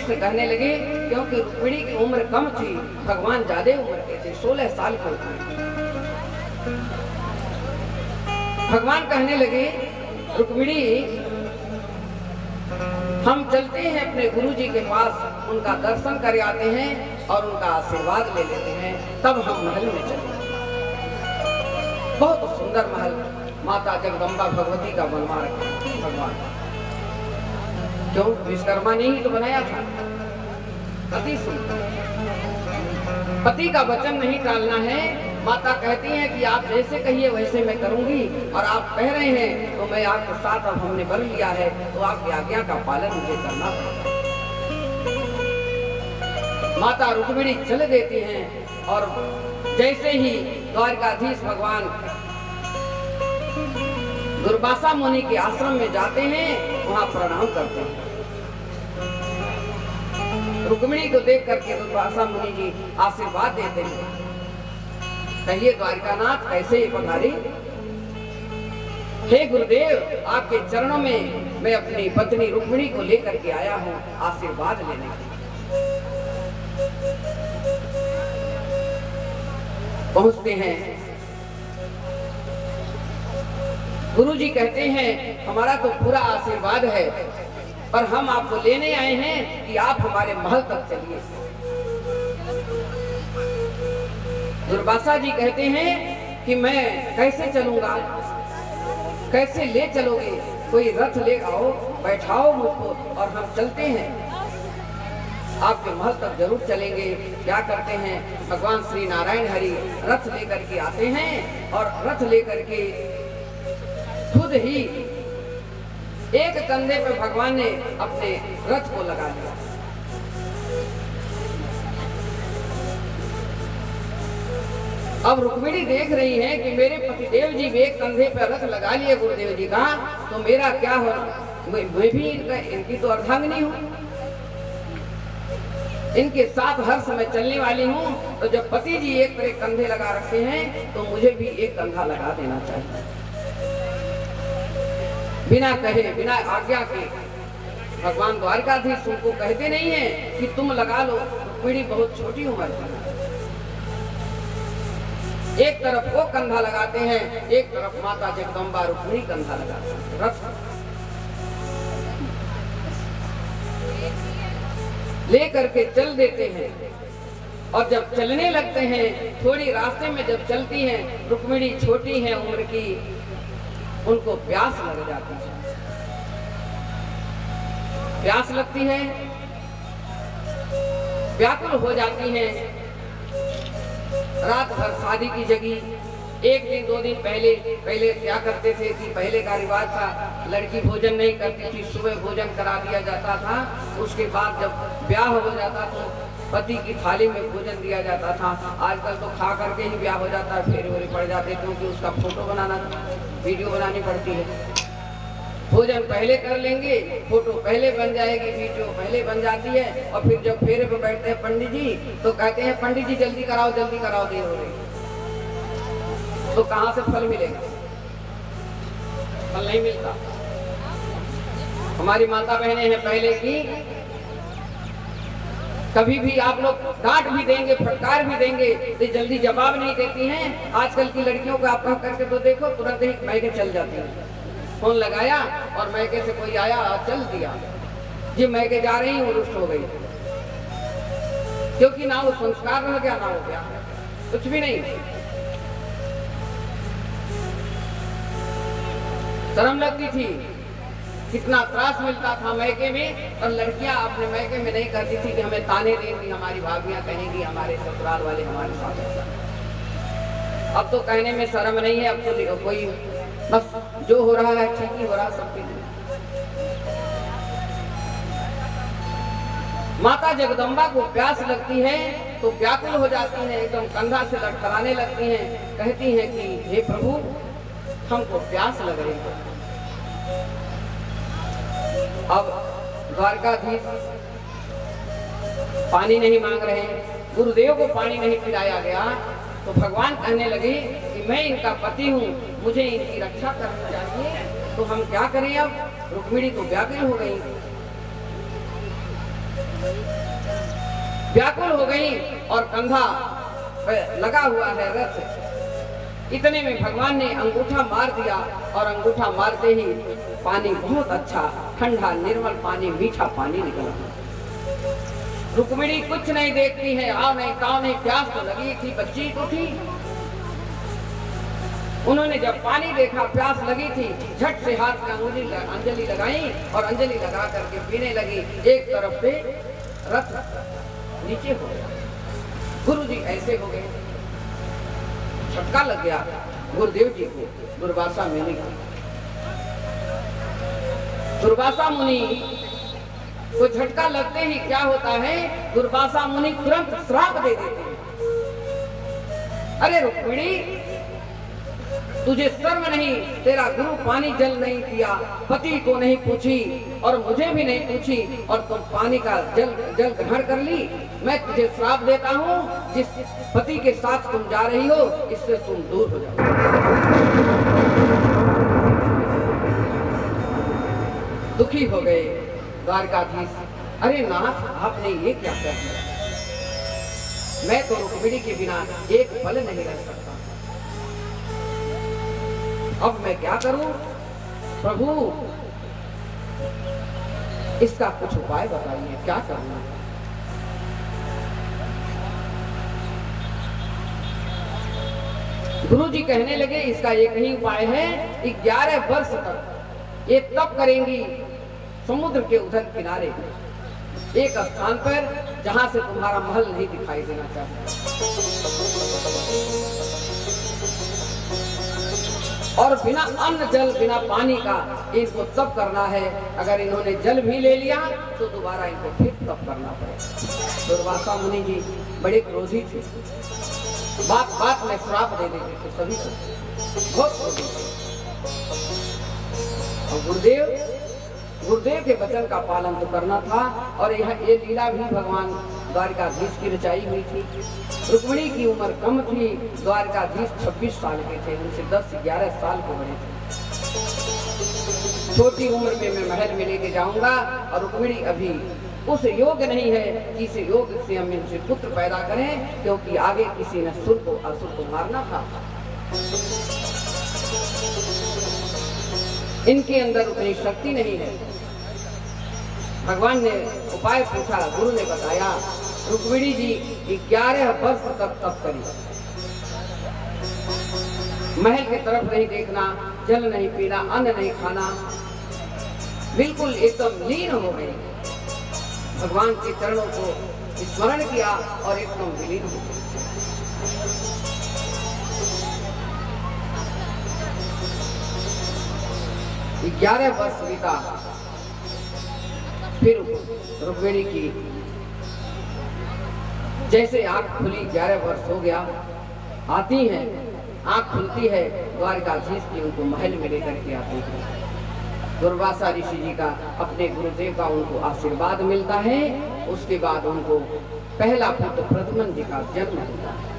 कृष्ण कहने लगे, क्योंकि रुक्मिणी की उम्र कम थी, भगवान ज्यादा उम्र के थे, 16 साल के थे। भगवान कहने लगे, रुक्मिणी हम चलते हैं अपने गुरु जी के पास, उनका दर्शन कर आते हैं और उनका आशीर्वाद ले लेते हैं, तब हम महल में चलेंगे। बहुत सुंदर महल माता जगदम्बा भगवती का बनवा रखे भगवान। क्यों? विश्वकर्मा ने ही तो बनाया था। पति सुन, पति का वचन नहीं टालना है। माता कहती है कि आप जैसे कहिए वैसे मैं करूंगी, और आप कह रहे हैं तो मैं आपके साथ, अब हमने वर लिया है तो आपकी आज्ञा का पालन मुझे करना पड़ेगा। माता रुक्मिणी चल देती हैं और जैसे ही द्वारकाधीश भगवान दुर्वासा मुनि के आश्रम में जाते हैं, वहां प्रणाम करते हैं। रुक्मिणी को देख करके दुर्वासा मुनि जी आशीर्वाद देते हैं। कहिए द्वारकानाथ कैसे पधारे? हे गुरुदेव, आपके चरणों में मैं अपनी पत्नी रुक्मिणी को लेकर के आया हूँ आशीर्वाद लेने के लिए। पहुंचते हैं, गुरु जी कहते हैं हमारा तो पूरा आशीर्वाद है, पर हम आपको लेने आए हैं कि आप हमारे महल तक चलिए। दुर्वासा जी कहते हैं कि मैं कैसे चलूंगा, कैसे ले चलोगे? कोई रथ ले आओ, बैठाओ मुझको और हम चलते हैं, आपके महल तक जरूर चलेंगे। क्या करते हैं, भगवान श्री नारायण हरि रथ लेकर के आते हैं और रथ लेकर के खुद ही एक कंधे पे भगवान ने अपने रथ को लगा दिया। अब रुक्मिणी देख रही है कि मेरे पतिदेव जी भी एक कंधे पर रथ लगा लिए गुरुदेव जी का, तो मेरा क्या हो? मैं भी इनकी तो अर्धांगिनी हूँ, इनके साथ हर समय चलने वाली हूँ। तो जब पति जी एक पर एक कंधे लगा रखे हैं तो मुझे भी एक कंधा लगा देना चाहिए। बिना कहे, बिना आज्ञा के भगवान द्वारकाधीश उनको कहते नहीं है कि तुम लगा लो। रुक्मिणी बहुत छोटी उम्र है, एक तरफ वो कंधा लगाते हैं, एक तरफ माता जगदम्बा रुक्मिणी कंधा लगाते हैं। रथ ले करके चल देते हैं और जब चलने लगते हैं, थोड़ी रास्ते में जब चलती हैं, रुक्मिणी छोटी है उम्र की, उनको प्यास लग जाती है। प्यास लगती है, व्याकुल हो जाती हैं। रात भर शादी की जगह। एक दिन 2 दिन पहले क्या करते थे कि पहले का रिवाज था, लड़की भोजन नहीं करती थी, सुबह भोजन करा दिया जाता था। उसके बाद जब ब्याह हो जाता तो पति की थाली में भोजन दिया जाता था। आजकल तो खा करके ही ब्याह हो जाता है, फेरे वेरे पड़ जाते, क्योंकि उसका फोटो बनाना, वीडियो बनानी पड़ती है। भोजन पहले कर लेंगे, फोटो पहले बन जाएगी, वीडियो पहले बन जाती है, और फिर जब फेरे पे बैठते हैं पंडित जी तो कहते हैं पंडित जी जल्दी कराओ देर हो रही। तो कहां से फल मिलेगा? फल नहीं मिलता। हमारी माता बहनें हैं पहले की, कभी भी आप लोग डांट भी देंगे, फटकार भी देंगे तो जल्दी जवाब नहीं देती हैं। आजकल की लड़कियों को आप कह करके तो देखो, तुरंत ही मैके चल जाती है। फोन लगाया और मैके से कोई आया, चल दिया जी, मैके जा रही हूँ, रुष्ट हो गई, क्योंकि ना वो संस्कार रह गया, ना हो गया, कुछ भी नहीं। शर्म लगती थी, कितना त्रास मिलता था मैके में, और लड़कियां अपने मैके में नहीं करती थी कि हमें ताने देंगी, हमारी भाभियां कहेंगी, हमारे ससुराल वाले हमारे साथ। अब तो कहने में शर्म नहीं है, अब तो कोई बस जो हो रहा है ठीक ही हो रहा सबके लिए। माता जगदम्बा को प्यास लगती है तो व्याकुल हो जाती है, एकदम कंधा से लड़खड़ाने लगती हैं, कहती हैं कि हे प्रभु हमको प्यास लग रही है। अब द्वारकाधीश पानी नहीं मांग रहे, गुरुदेव को पानी नहीं पिलाया गया, तो भगवान कहने लगे कि मैं इनका पति हूँ, मुझे इनकी रक्षा करनी चाहिए, तो हम क्या करें? अब रुक्मिणी तो व्याकुल हो गई। व्याकुल हो गई और कंधा लगा हुआ है रथ। इतने में भगवान ने अंगूठा मार दिया और अंगूठा मारते ही पानी बहुत अच्छा ठंडा निर्मल पानी, मीठा पानी निकला। रुक्मिणी कुछ नहीं देखती है, आओ नहीं ताओ नहीं, प्यास तो लगी थी, बच्ची तो थी। उन्होंने जब पानी देखा, प्यास लगी थी, झट से हाथ में अंजलि लगाई और अंजलि लगा करके पीने लगी। एक तरफ से रथ नीचे हो गया, गुरुजी ऐसे हो गए, झटका लग गया गुरुदेव जी को, दुर्वासा मुनि को। दुर्वासा मुनि को झटका लगते ही क्या होता है, दुर्वासा मुनि तुरंत श्राप दे देते हैं। अरे रुक्मिणी, तुझे शर्म नहीं, तेरा गुरु पानी जल नहीं पिया, पति को नहीं पूछी और मुझे भी नहीं पूछी और तुम पानी का जल ग्रहण कर ली। मैं तुझे श्राप देता हूँ, जिस पति के साथ तुम जा रही हो इससे तुम दूर हो जाओ। दुखी हो गए द्वारकाधीश, अरे नाथ आपने ये क्या कर दिया, मैं तो रुक्मिणी के बिना एक पल नहीं रह सकता, अब मैं क्या करूं प्रभु, इसका कुछ उपाय बताइए, क्या करना है। गुरु जी कहने लगे इसका एक ही उपाय है, 11 वर्ष तक ये तप करेंगी समुद्र के उधर किनारे एक स्थान पर, जहां से तुम्हारा महल नहीं दिखाई देना चाहिए, और बिना अन्न जल बिना पानी का इनको तप करना है। अगर इन्होंने जल भी ले लिया तो दोबारा इनको फिर तप करना पड़ेगा। दुर्वासा मुनि जी बड़े क्रोधी थे, बात बात में श्राप दे देते थे सभी को, बहुत क्रोधी थे। और गुरुदेव के वचन का पालन तो करना था। और ये लीला भी भगवान द्वारकाधीश की रचाई हुई थी। रुक्मिणी की उम्र कम थी, द्वारकाधीश 26 साल के थे, उनसे 10-11 साल के बड़े थे। छोटी उम्र में मैं महल में लेके जाऊंगा और रुक्मिणी अभी उस योग्य नहीं है कि इस योग से हम इनसे पुत्र पैदा करें, क्योंकि आगे किसी ने असुर को मारना था। इनके अंदर उतनी शक्ति नहीं है। भगवान ने उपाय पूछा, गुरु ने बताया रुक्मिणी जी 11 वर्ष तक तप करी, महल की तरफ नहीं देखना, जल नहीं पीना, अन्न नहीं खाना, बिल्कुल एकदम लीन हो गई, भगवान के चरणों को स्मरण किया और एकदम विलीन हो गई। ये 11 वर्ष बीता, फिर रुक्मिणी की जैसे आंख खुली, 11 वर्ष हो गया, आती हैं, आंख खुलती है, द्वारकाधीश की उनको महल में लेकर के आती है। दुर्वासा ऋषि जी का अपने गुरुदेव का उनको आशीर्वाद मिलता है। उसके बाद उनको पहला पुत्र प्रद्युम्न जी का जन्म होता है।